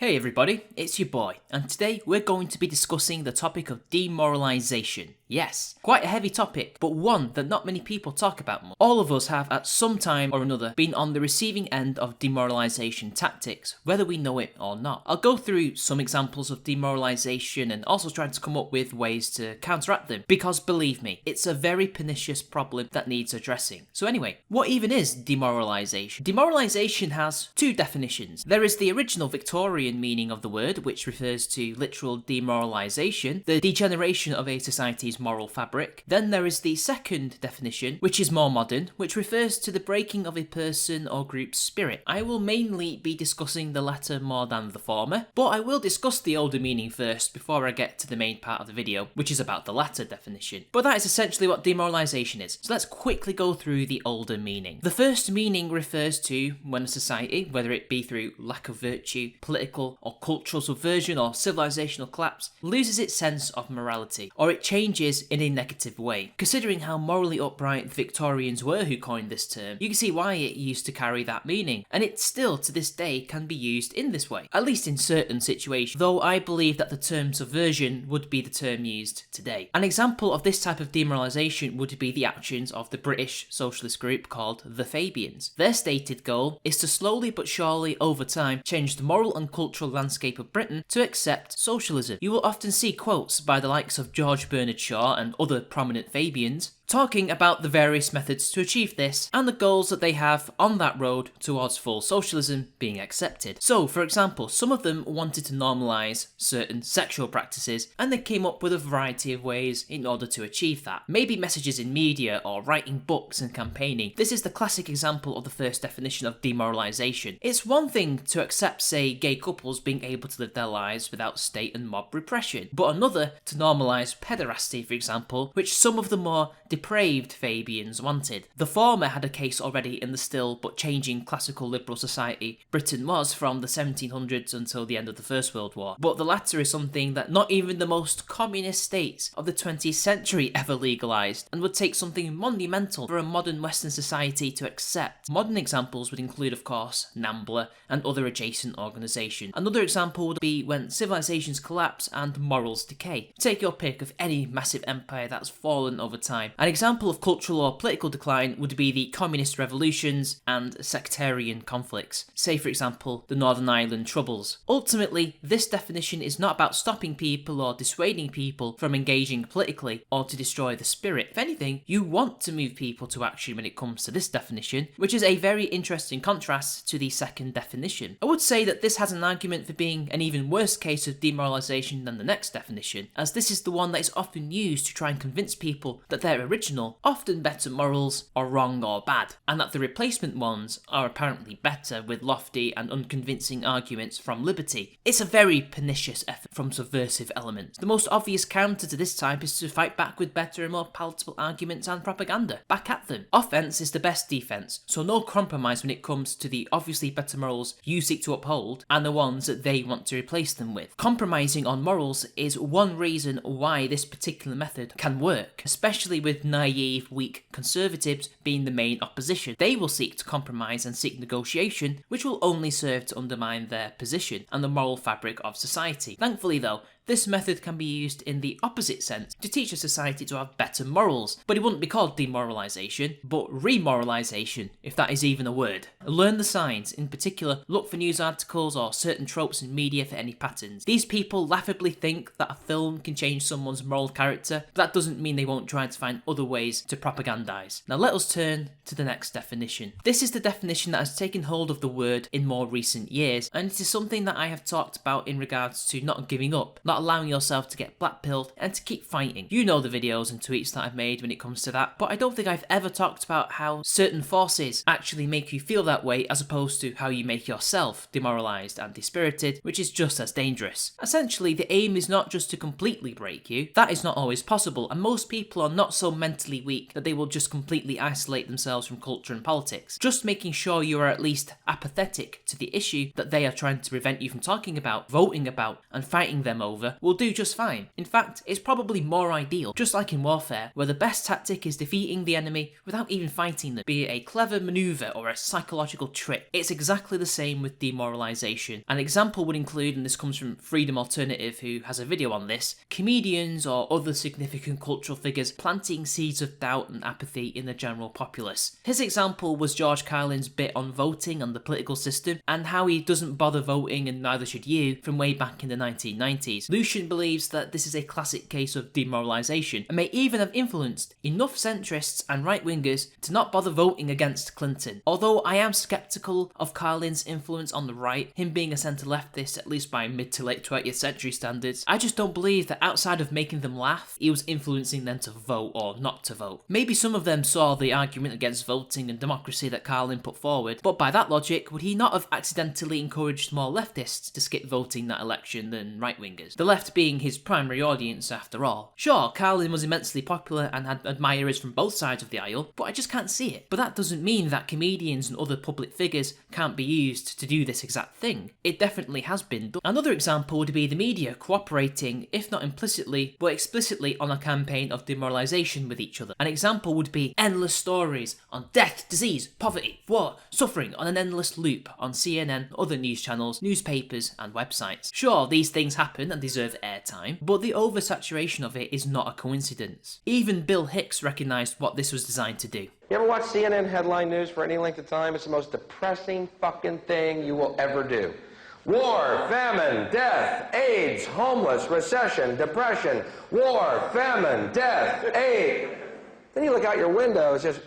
Hey everybody, it's your boy, and today we're going to be discussing the topic of demoralisation. Yes, quite a heavy topic, but one that not many people talk about much. All of us have at some time or another been on the receiving end of demoralisation tactics, whether we know it or not. I'll go through some examples of demoralisation and also try to come up with ways to counteract them, because believe me, it's a very pernicious problem that needs addressing. So anyway, what even is demoralisation? Demoralisation has two definitions. There is the original Victorian meaning of the word, which refers to literal demoralisation, the degeneration of a society's moral fabric. Then there is the second definition, which is more modern, which refers to the breaking of a person or group's spirit. I will mainly be discussing the latter more than the former, but I will discuss the older meaning first before I get to the main part of the video, which is about the latter definition. But that is essentially what demoralisation is, so let's quickly go through the older meaning. The first meaning refers to when a society, whether it be through lack of virtue, political or cultural subversion or civilizational collapse, loses its sense of morality, or it changes in a negative way. Considering how morally upright the Victorians were who coined this term, you can see why it used to carry that meaning, and it still to this day can be used in this way, at least in certain situations, though I believe that the term subversion would be the term used today. An example of this type of demoralisation would be the actions of the British socialist group called the Fabians. Their stated goal is to slowly but surely over time change the moral and cultural landscape of Britain to accept socialism. You will often see quotes by the likes of George Bernard Shaw and other prominent Fabians talking about the various methods to achieve this and the goals that they have on that road towards full socialism being accepted. So, for example, some of them wanted to normalise certain sexual practices, and they came up with a variety of ways in order to achieve that. Maybe messages in media or writing books and campaigning. This is the classic example of the first definition of demoralisation. It's one thing to accept, say, gay couples being able to live their lives without state and mob repression, but another to normalise pederasty, for example, which some of the more depraved Fabians wanted. The former had a case already in the still but changing classical liberal society Britain was from the 1700s until the end of the First World War, but the latter is something that not even the most communist states of the 20th century ever legalised, and would take something monumental for a modern Western society to accept. Modern examples would include, of course, NAMBLA and other adjacent organisations. Another example would be when civilizations collapse and morals decay. Take your pick of any massive empire that's fallen over time. An example of cultural or political decline would be the communist revolutions and sectarian conflicts. Say, for example, the Northern Ireland Troubles. Ultimately, this definition is not about stopping people or dissuading people from engaging politically or to destroy the spirit. If anything, you want to move people to action when it comes to this definition, which is a very interesting contrast to the second definition. I would say that this has an argument for being an even worse case of demoralisation than the next definition, as this is the one that is often used to try and convince people that their original, often better morals are wrong or bad, and that the replacement ones are apparently better with lofty and unconvincing arguments from liberty. It's a very pernicious effort from subversive elements. The most obvious counter to this type is to fight back with better and more palatable arguments and propaganda. Back at them. Offence is the best defence, so no compromise when it comes to the obviously better morals you seek to uphold and the ones that they want to replace them with. Compromising on morals is one reason why this particular method can work, especially with naive, weak conservatives being the main opposition. They will seek to compromise and seek negotiation, which will only serve to undermine their position and the moral fabric of society. Thankfully though, this method can be used in the opposite sense, to teach a society to have better morals, but it wouldn't be called demoralisation, but remoralisation, if that is even a word. Learn the signs, in particular, look for news articles or certain tropes in media for any patterns. These people laughably think that a film can change someone's moral character, but that doesn't mean they won't try to find other ways to propagandise. Now let us turn to the next definition. This is the definition that has taken hold of the word in more recent years, and it is something that I have talked about in regards to not giving up, not allowing yourself to get blackpilled and to keep fighting. You know the videos and tweets that I've made when it comes to that, but I don't think I've ever talked about how certain forces actually make you feel that way as opposed to how you make yourself demoralised and dispirited, which is just as dangerous. Essentially, the aim is not just to completely break you. That is not always possible, and most people are not so mentally weak that they will just completely isolate themselves from culture and politics. Just making sure you are at least apathetic to the issue that they are trying to prevent you from talking about, voting about, and fighting them over maneuver will do just fine. In fact, it's probably more ideal, just like in warfare, where the best tactic is defeating the enemy without even fighting them, be it a clever maneuver or a psychological trick. It's exactly the same with demoralisation. An example would include, and this comes from Freedom Alternative, who has a video on this, comedians or other significant cultural figures planting seeds of doubt and apathy in the general populace. His example was George Carlin's bit on voting and the political system, and how he doesn't bother voting and neither should you from way back in the 1990s. Lucian believes that this is a classic case of demoralisation, and may even have influenced enough centrists and right-wingers to not bother voting against Clinton. Although I am sceptical of Carlin's influence on the right, him being a centre-leftist at least by mid to late 20th century standards, I just don't believe that outside of making them laugh, he was influencing them to vote or not to vote. Maybe some of them saw the argument against voting and democracy that Carlin put forward, but by that logic, would he not have accidentally encouraged more leftists to skip voting that election than right-wingers? The left being his primary audience after all. Sure, Carlin was immensely popular and had admirers from both sides of the aisle, but I just can't see it. But that doesn't mean that comedians and other public figures can't be used to do this exact thing. It definitely has been done. Another example would be the media cooperating, if not implicitly, but explicitly on a campaign of demoralisation with each other. An example would be endless stories on death, disease, poverty, war, suffering on an endless loop on CNN, other news channels, newspapers and websites. Sure, these things happen and deserve airtime, but the oversaturation of it is not a coincidence. Even Bill Hicks recognised what this was designed to do. You ever watch CNN headline news for any length of time? It's the most depressing fucking thing you will ever do. War, famine, death, AIDS, homeless, recession, depression, war, famine, death, AIDS. Then you look out your window, it's just...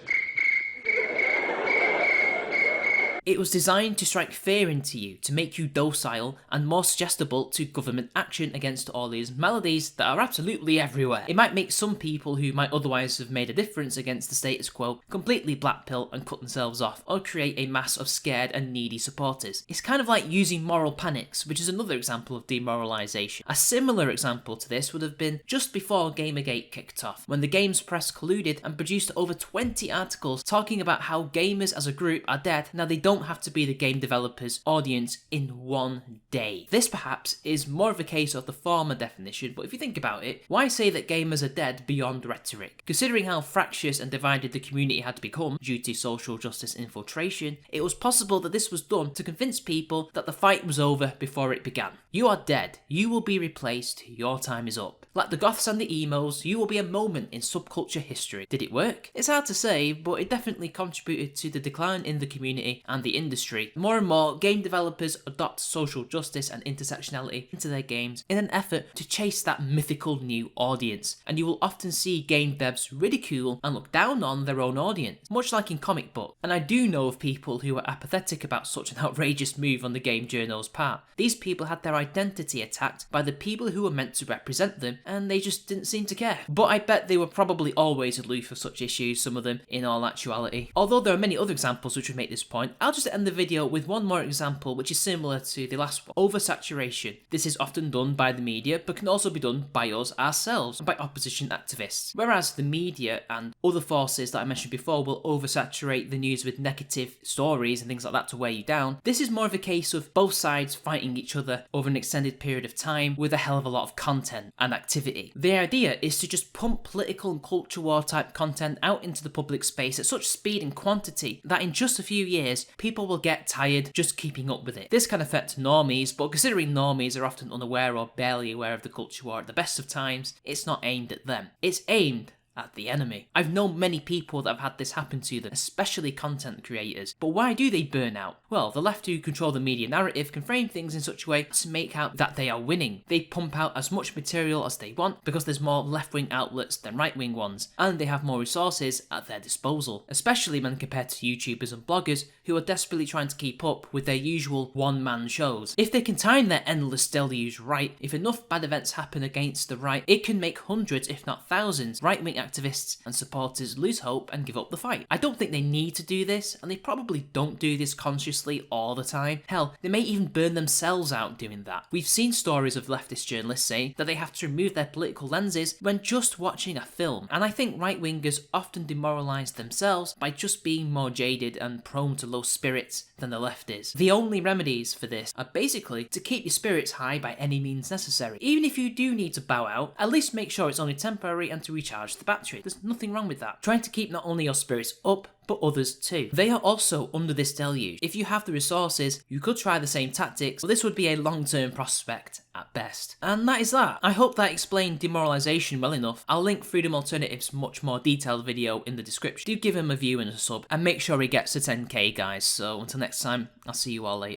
It was designed to strike fear into you, to make you docile and more suggestible to government action against all these maladies that are absolutely everywhere. It might make some people who might otherwise have made a difference against the status quo completely blackpill and cut themselves off, or create a mass of scared and needy supporters. It's kind of like using moral panics, which is another example of demoralisation. A similar example to this would have been just before Gamergate kicked off, when the games press colluded and produced over 20 articles talking about how gamers as a group are dead. Now they don't have to be the game developers' audience in one day. This perhaps is more of a case of the former definition, but if you think about it, why say that gamers are dead beyond rhetoric? Considering how fractious and divided the community had become due to social justice infiltration, it was possible that this was done to convince people that the fight was over before it began. You are dead, you will be replaced, your time is up. Like the goths and the emos, you will be a moment in subculture history. Did it work? It's hard to say, but it definitely contributed to the decline in the community and the industry. More and more, game developers adopt social justice and intersectionality into their games in an effort to chase that mythical new audience, and you will often see game devs ridicule and look down on their own audience, much like in comic book. And I do know of people who were apathetic about such an outrageous move on the game journal's part. These people had their identity attacked by the people who were meant to represent them, and they just didn't seem to care. But I bet they were probably always aloof of such issues, some of them, in all actuality. Although there are many other examples which would make this point, I'll just end the video with one more example which is similar to the last one. Oversaturation. This is often done by the media, but can also be done by us ourselves and by opposition activists. Whereas the media and other forces that I mentioned before will oversaturate the news with negative stories and things like that to wear you down, this is more of a case of both sides fighting each other over an extended period of time with a hell of a lot of content and activity. The idea is to just pump political and culture war type content out into the public space at such speed and quantity that in just a few years people will get tired just keeping up with it. This can affect normies, but considering normies are often unaware or barely aware of the culture war at the best of times, it's not aimed at them. It's aimed at the enemy. I've known many people that have had this happen to them, especially content creators. But why do they burn out? Well, the left who control the media narrative can frame things in such a way to make out that they are winning. They pump out as much material as they want because there's more left-wing outlets than right-wing ones, and they have more resources at their disposal, especially when compared to YouTubers and bloggers who are desperately trying to keep up with their usual one-man shows. If they can time their endless deluge right, if enough bad events happen against the right, it can make hundreds if not thousands right-wing activists and supporters lose hope and give up the fight. I don't think they need to do this, and they probably don't do this consciously all the time. Hell, they may even burn themselves out doing that. We've seen stories of leftist journalists saying that they have to remove their political lenses when just watching a film, and I think right-wingers often demoralise themselves by just being more jaded and prone to low spirits than the left is. The only remedies for this are basically to keep your spirits high by any means necessary. Even if you do need to bow out, at least make sure it's only temporary and to recharge the battery. There's nothing wrong with that. Trying to keep not only your spirits up, but others too. They are also under this deluge. If you have the resources, you could try the same tactics, but this would be a long-term prospect at best. And that is that. I hope that explained demoralisation well enough. I'll link Freedom Alternative's much more detailed video in the description. Do give him a view and a sub, and make sure he gets to 10k, guys. So until next time, I'll see you all later.